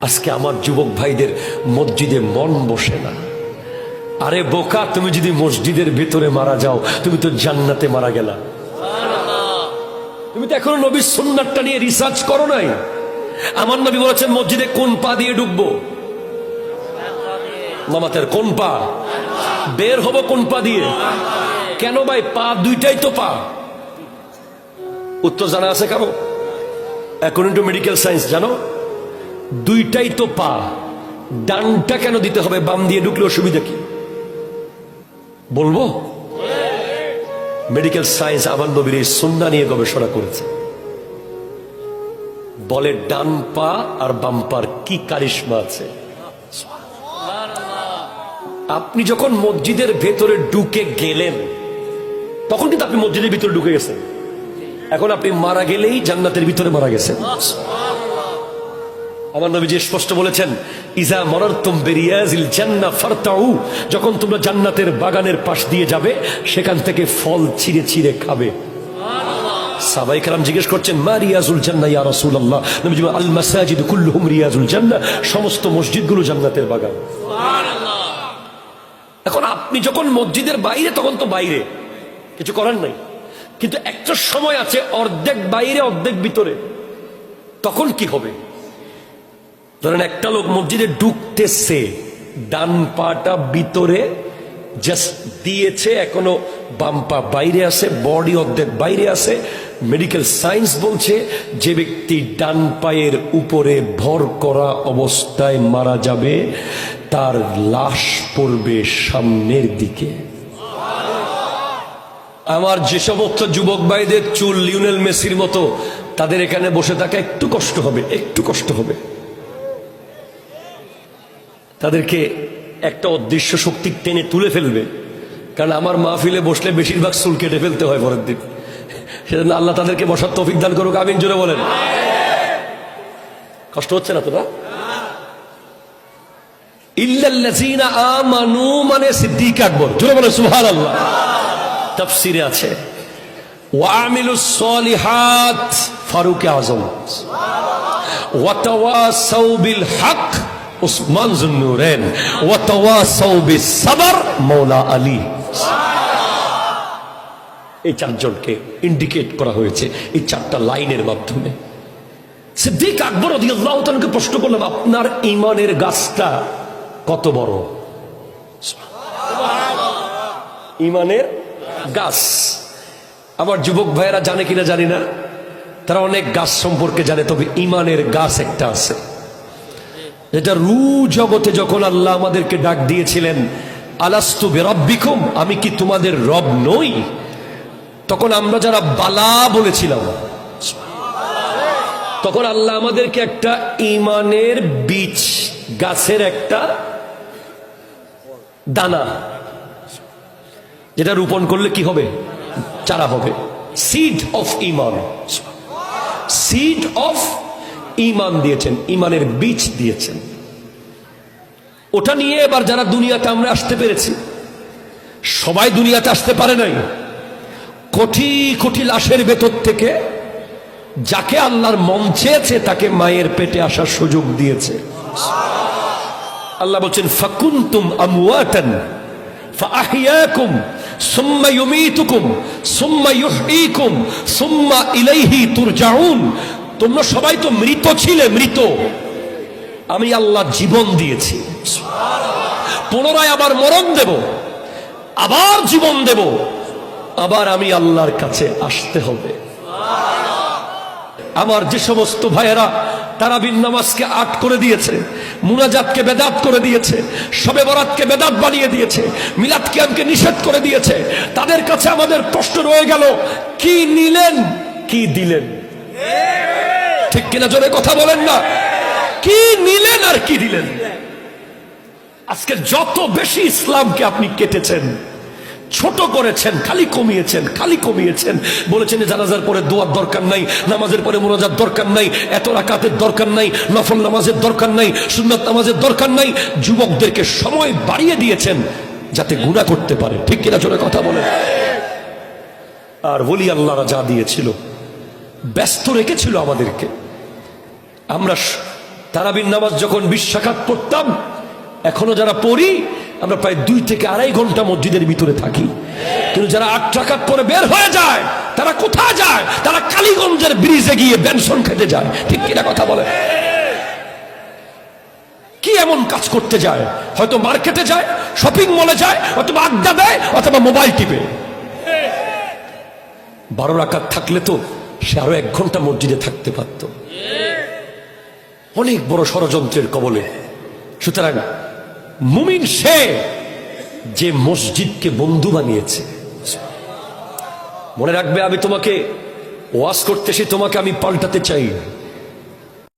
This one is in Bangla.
আজকে আমার যুবক ভাইদের মসজিদে মন বসে না। আরে বোকা, তুমি যদি মসজিদের ভেতরে মারা যাও তুমি তো জান্নাতে মারা গেলা। তুমি তো এখনো নবীর সুন্নাতটা নিয়ে রিসার্চ করো নাই। আমার নবী বলেছেন মসজিদে কোন পা দিয়ে ঢুকবো? নামাজের কোন পা? বের হবো কোন পা দিয়ে? কেন ভাই? পা দুইটাই তো পা। উত্তর জানা আছে কারো? অ্যাকর্ডিং টু মেডিকেল সায়েন্স জানো দুইটাই তো পা। ডানটা কেন দিতে হবে? বাম দিয়ে ঢুকলে অসুবিধা কি বলবো? মেডিকেল সায়েন্স আমার নবীর এই সুন্নাহ নিয়ে গবেষণা করেছে, বলে ডান পা আর বাম পার কি কারিশমা আছে। আপনি যখন মসজিদের ভেতরে ঢুকে গেলেন তখন কিন্তু আপনি মসজিদের ভিতরে ঢুকে গেছেন। এখন আপনি মারা গেলেই জান্নাতের ভিতরে মারা গেছেন। আমার নবী যে স্পষ্ট বলেছেন, ইজা মারারতুম বিরিয়াজিল জান্নাহ ফারতাউ, যখন তোমরা জান্নাতের বাগানের পাশ দিয়ে যাবে সেখান থেকে ফল ছিঁড়ে ছিঁড়ে খাবে। সাহাবায়ে কেরাম জিজ্ঞেস করছেন, মা রিয়াজুল জান্নাহ ইয়া রাসূলুল্লাহ? নবীজি বলেন, আল মাসাজিদ কুল্লুহুম রিয়াজুল জান্নাহ, সমস্ত মসজিদগুলো জান্নাতের বাগান। সুবহানাল্লাহ। এখন আপনি যখন মসজিদের বাইরে তখন তো বাইরে, কিছু করার নাই, কিন্তু একটা সময় আছে অর্ধেক বাইরে অর্ধেক ভিতরে, তখন কি হবে? ধরেন একটা লোক মসজিদে ঢুকতেছে, ডান পাটা ভিতরে জাস্ট দিয়েছে, এখনো বাম পা বাইরে আছে, বডি অর্ধেক বাইরে আছে। মেডিকেল সায়েন্স বলছে যে ব্যক্তি ডান পায়ের উপরে ভর করা অবস্থায় মারা যাবে তার লাশ পড়বে সামনের দিকে। আমার যে সমস্ত যুবক ভাইদের চুল লিওনেল মেসির মতো, তাদের এখানে বসে থাকা একটু কষ্ট হবে, একটু কষ্ট হবে। তাদেরকে একটা অদৃশ্য শক্তি টেনে তুলে ফেলবে, কারণ আমার মাহফিলে বসলে বেশিরভাগ চুল কেটে ফেলতে হয় পরের দিন। সেজন্য আল্লাহ তাদেরকে বসার তৌফিক দান করুক, আমিন জোরে বলেন। কষ্ট হচ্ছে না তোরা? ইল্লাল্লাযীনা আমানু মানে সিদ্দিক আকবর, জোরে বলেন সুবহানাল্লাহ। তাফসীরে আছে ওয়া আমিলুস সলিহাত ফারুক আযম, ওয়া তাওয়াসাউ বিল হক উসমান যুন্নুরাইন, ওয়া তাওয়াসাউ বিস সাবর মাওলা আলী। এই চারজনকে ইন্ডিকেট করা হয়েছে এই চারটা লাইনের মাধ্যমে। সিদ্দিক আকবর রাদিয়াল্লাহু তাআলাকে প্রশ্ন করলাম, আপনার ঈমানের গাছটা কত বড়? ঈমানের গাছ। আমার যুবক ভাইয়েরা জানে কিনা জানি না, তারা অনেক গাছ সম্পর্কে জানে, তবে ঈমানের গাছ একটা আছে যেটা রু জগতে যখন আল্লাহ আমাদেরকে ডাক দিয়েছিলেন, আলাস্তু বিরাব্বিকুম, আমি কি তোমাদের রব নই? তখন আমরা যারা বালা বলেছিলাম, তখন আল্লাহ আমাদেরকে একটা ঈমানের বীজ, গাছের একটা দানা, যেটা রোপণ করলে কি হবে? চারা হবে। সিড অফ ঈমান, সিড অফ ঈমান দিয়েছেন, ঈমানের বীজ দিয়েছেন। ওটা নিয়ে এবার যারা দুনিয়াতে আমরা আসতে পেরেছি, সবাই দুনিয়াতে আসতে পারে নাই। কোটি কোটি লাশের ভেতর থেকে যাকে আল্লাহর মন চেয়েছে তাকে মায়ের পেটে আসার সুযোগ দিয়েছে। আল্লাহ বলছেন, ফাকুনতুম আমওয়াতান ফাআহইয়াকুম সুম্মা ইউমীতুকুম সুম্মা ইউহয়ীকুম সুম্মা ইলাইহি তুরজাউন। তোমরা সবাই তো মৃত ছিলে, মৃত, আমি আল্লাহ জীবন দিয়েছি, পুনরায় আবার মরণ দেব, আবার জীবন দেব, আবার আমি আল্লাহর কাছে আসতে হবে। আমার যে সমস্ত ভাইয়েরা তারাবির নামাজকে আট করে দিয়েছে, মুনাজাতকে বেদাত করে দিয়েছে, শবে বরাতকে বেদাত বানিয়ে দিয়েছে, মিলাদ কিয়ামকে নিষেধ করে দিয়েছে, তাদের কাছে আমাদের প্রশ্ন রয়ে গেল, কি নিলেন কি দিলেন? ঠিক কিনা জোরে কথা বলেন না? কি নিলেন আর কি দিলেন? আজকে যত বেশি ইসলামকে আপনি কেটেছেন, ছোট করেছেন, খালি কমিয়েছেন, খালি কমিয়েছেন। বলেছেন জানাজার পরে দোয়ার দরকার নাই, নামাজের পরে মুনাজাত দরকার নাই, এত রাকাতের দরকার নাই, নফল নামাজের দরকার নাই, সুন্নাত নামাজের দরকার নাই। যুবকদেরকে সময় বাড়িয়ে দিয়েছেন যাতে গুনাহ করতে পারে। ঠিক কিনা জোরে কথা বলেন। আর ওলি আল্লাহরা যা দিয়েছিল, ব্যস্ত রেখেছিল আমাদেরকে। আমরা তারাবির নামাজ যখন 20 রাকাত পড়তাম, এখনো যারা পড়ি আমরা প্রায় 2 থেকে আড়াই ঘন্টা মসজিদের ভিতরে থাকি। কিন্তু যারা 8 রাকাত পরে বের হয়ে যায়, তারা কোথায় যায়? তারা কালীগঞ্জের ব্রিজে গিয়ে বেনসন খেতে যায়। ঠিক কিনা কথা বলে? কি এমন কাজ করতে যায়? হয়তো মার্কেটে যায়, শপিং মলে যায়, অথবা আড্ডা দেয়, অথবা মোবাইল টিপে। 12 রাকাত থাকলে তো সে আরো 1 ঘন্টা মসজিদে থাকতে পারত। অনেক বড় ষড়যন্ত্রের কবলে। সুতরাং মুমিন সে যে মসজিদকে বন্ধু বানিয়েছে। মনে রাখবে, আমি তোমাকে ওয়াজ করতে এসে তোমাকে আমি পাল্টাতে চাই।